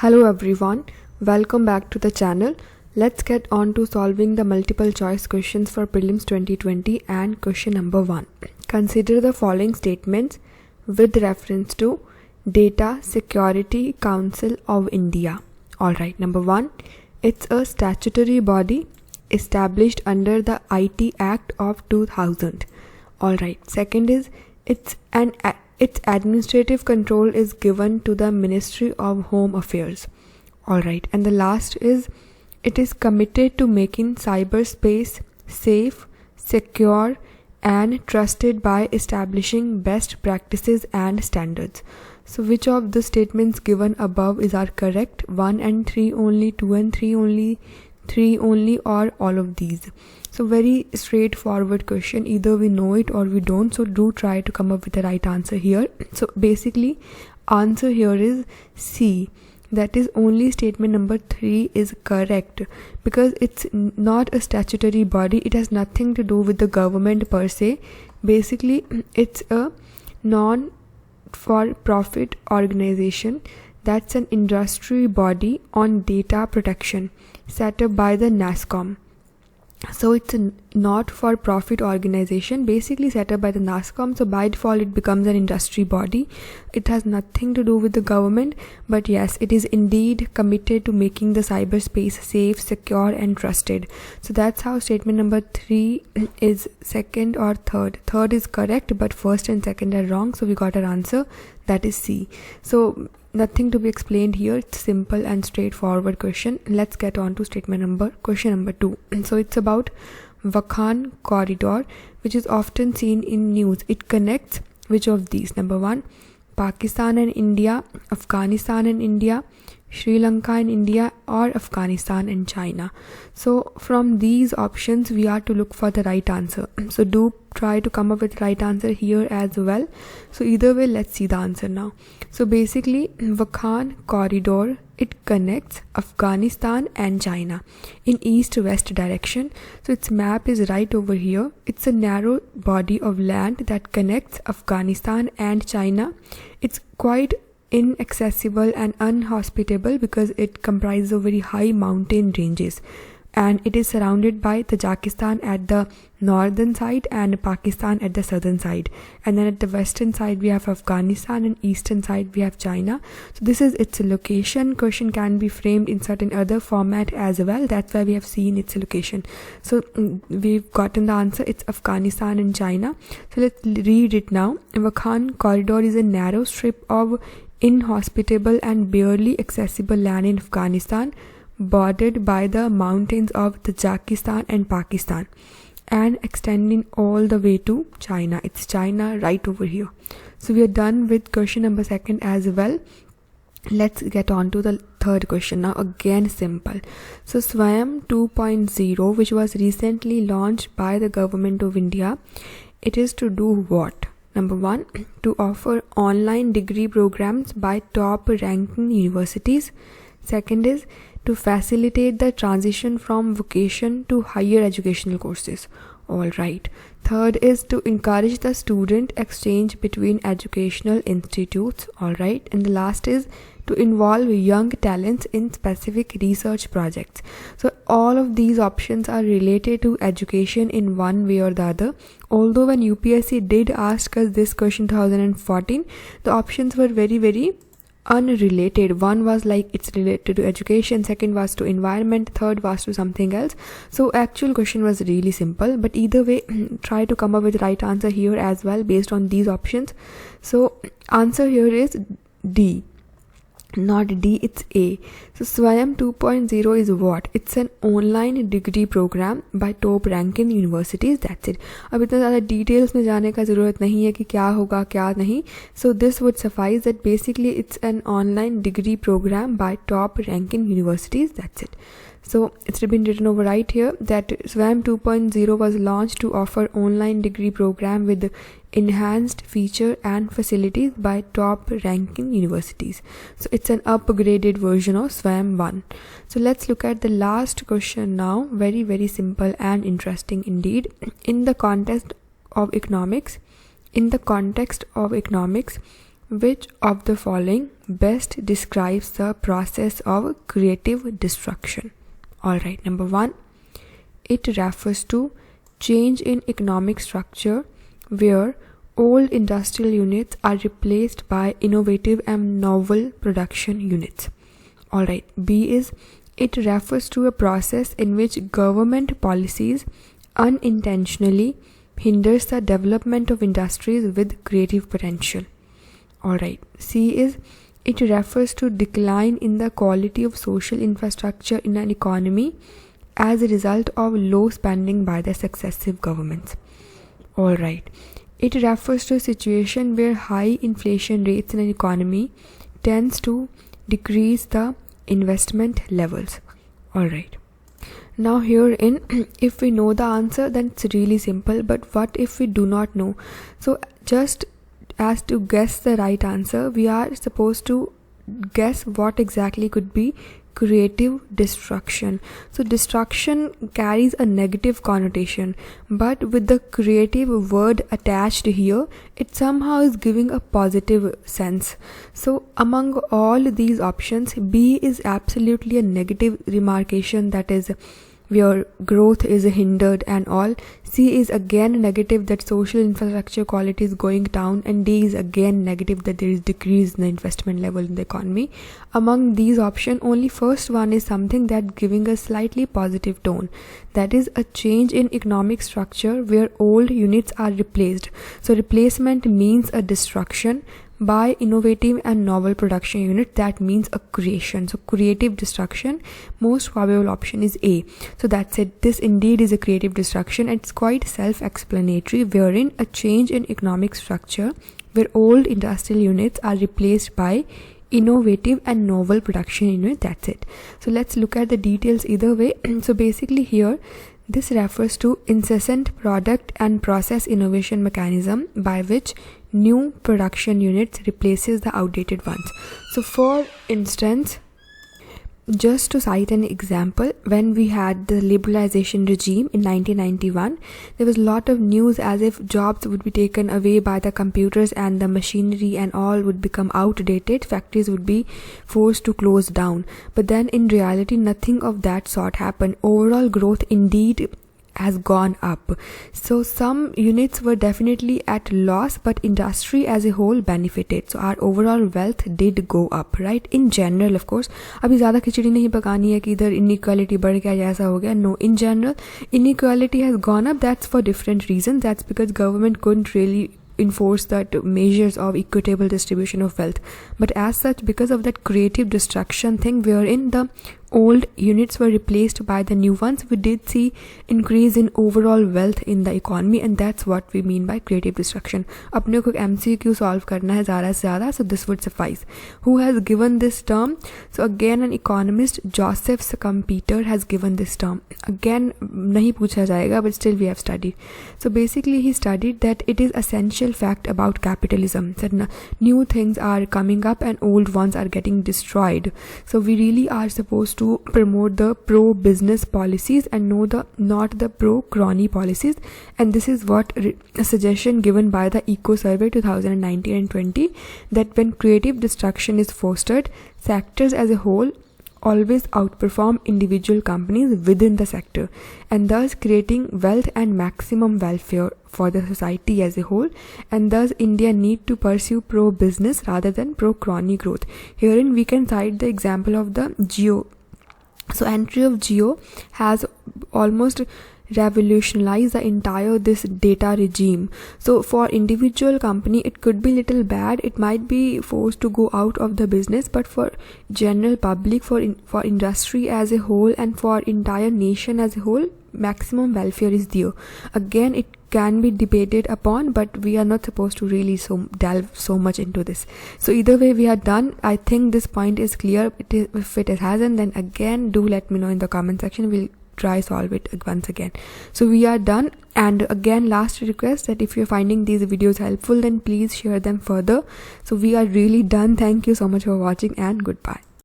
Hello everyone, welcome back to the channel. Let's get on to solving the multiple choice questions for prelims 2020 and question number 1. Consider the following statements with reference to Data Security Council of India. Alright, number 1, it's a statutory body established under the IT Act of 2000. Alright, second is its administrative control is given to the Ministry of Home Affairs. Alright, and the last is it is committed to making cyberspace safe, secure, and trusted by establishing best practices and standards. So which of the statements given above are correct? 1 and 3 only, 2 and 3 only, 3 only, or all of these? So very straightforward question, either we know it or we don't, so do try to come up with the right answer here. So basically answer here is C, that is only statement number 3 is correct, because it's not a statutory body, it has nothing to do with the government per se. Basically it's a non-for-profit organization, that's an industry body on data protection set up by the NASSCOM. So it's a not-for-profit organization basically set up by the NASSCOM, so by default it becomes an industry body. It has nothing to do with the government, but yes, it is indeed committed to making the cyberspace safe, secure, and trusted. So that's how statement number 3 is second or third. Third is correct, but first and second are wrong, so we got our answer, that is C. So nothing to be explained here, it's simple and straightforward question. Let's get on to question number 2. So it's about Wakhan corridor, which is often seen in news. It connects which of these? Number 1, Pakistan and India, Afghanistan and India, Sri Lanka and India, or Afghanistan and China. So from these options we are to look for the right answer. So do try to come up with the right answer here as well. So either way, let's see the answer now. So basically Wakhan corridor, it connects Afghanistan and China in east-west direction. So its map is right over here. It's a narrow body of land that connects Afghanistan and China. It's quite inaccessible and unhospitable because it comprises of very high mountain ranges, and it is surrounded by Tajikistan at the northern side and Pakistan at the southern side, and then at the western side we have Afghanistan and eastern side we have China. So this is its location. Question can be framed in certain other format as well, that's why we have seen its location. So we've gotten the answer, it's Afghanistan and China. So let's read it now. Wakhan corridor is a narrow strip of inhospitable and barely accessible land in Afghanistan, bordered by the mountains of Tajikistan and Pakistan, and extending all the way to China. It's China right over here. So we are done with question number 2 as well. Let's get on to the third question now. Again simple. So SWAYAM 2.0, which was recently launched by the government of India, it is to do what? Number 1, to offer online degree programs by top ranking universities. Second is to facilitate the transition from vocation to higher educational courses. Alright. Third is to encourage the student exchange between educational institutes. Alright. And the last is to involve young talents in specific research projects. So all of these options are related to education in one way or the other. Although when UPSC did ask us this question 2014, the options were very unrelated. One was like it's related to education, second was to environment, third was to something else. So actual question was really simple, but either way try to come up with the right answer here as well based on these options. So answer here is D, not D, it's A. So SWAYAM 2.0 is what? It's an online degree program by top ranking universities. That's it. अब इतना ज़्यादा details में जाने का ज़रूरत नहीं है कि क्या होगा क्या नहीं. So this would suffice that basically it's an online degree program by top ranking universities. That's it. So it's been written over right here that SWAYAM 2.0 was launched to offer online degree program with enhanced feature and facilities by top ranking universities. So it's an upgraded version of SWAYAM 1. So let's look at the last question now. Very simple and interesting indeed. In the context of economics, Which of the following best describes the process of creative destruction? Alright, number 1, it refers to change in economic structure where old industrial units are replaced by innovative and novel production units. Alright, B is it refers to a process in which government policies unintentionally hinders the development of industries with creative potential. Alright, C is it refers to decline in the quality of social infrastructure in an economy as a result of low spending by the successive governments. Alright, it refers to a situation where high inflation rates in an economy tends to decrease the investment levels. Alright. Now herein, if we know the answer, then it's really simple, but what if we do not know? So just as to guess the right answer, we are supposed to guess what exactly could be creative destruction. So destruction carries a negative connotation, but with the creative word attached here, it somehow is giving a positive sense. So among all these options, B is absolutely a negative remarcation, that is where growth is hindered and all. C is again negative, that social infrastructure quality is going down, and D is again negative, that there is decrease in the investment level in the economy. Among these options, only first one is something that giving a slightly positive tone, that is a change in economic structure where old units are replaced. So replacement means a destruction by innovative and novel production unit, that means a creation. So creative destruction, most probable option is A. So that's it, this indeed is a creative destruction. It's quite self-explanatory, wherein a change in economic structure where old industrial units are replaced by innovative and novel production unit, that's it. So let's look at the details either way. So basically here, this refers to incessant product and process innovation mechanism by which new production units replaces the outdated ones. So for instance, just to cite an example, when we had the liberalization regime in 1991, there was a lot of news as if jobs would be taken away by the computers and the machinery and all would become outdated, factories would be forced to close down. But then in reality, nothing of that sort happened. Overall growth indeed has gone up. So some units were definitely at loss, but industry as a whole benefited. So our overall wealth did go up, right? In general, of course, अभी ज़्यादा खिचड़ी नहीं पकानी है कि इधर inequality बढ़ गया या ऐसा हो गया. No, in general, inequality has gone up. That's for different reasons. That's because government couldn't really enforce that measures of equitable distribution of wealth. But as such, because of that creative destruction thing, wherein the old units were replaced by the new ones, we did see increase in overall wealth in the economy, and that's what we mean by creative destruction. अपने को MCQ solve करना है ज़्यादा से ज़्यादा, so this would suffice. Who has given this term? So again, an economist, Joseph Schumpeter, has given this term. Again, नहीं पूछा जाएगा, but still we have studied. So basically, he studied that it is essential fact about capitalism that new things are coming up and old ones are getting destroyed. So we really are supposed to promote the pro-business policies and not the pro-crony policies, and this is what a suggestion given by the Eco Survey 2019 and 20, that when creative destruction is fostered, sectors as a whole always outperform individual companies within the sector, and thus creating wealth and maximum welfare for the society as a whole. And thus India need to pursue pro-business rather than pro-crony growth. Herein we can cite the example of the Jio. So entry of Jio has almost revolutionized the entire this data regime. So for individual company, it could be little bad, it might be forced to go out of the business, but for general public, for industry as a whole, and for entire nation as a whole, maximum welfare is there. Again, it can be debated upon, but we are not supposed to really delve so much into this. So either way, we are done. I think this point is clear. If it hasn't, then again do let me know in the comment section. We'll try solve it once again. So we are done, and again last request that if you're finding these videos helpful, then please share them further. So we are really done. Thank you so much for watching, and goodbye.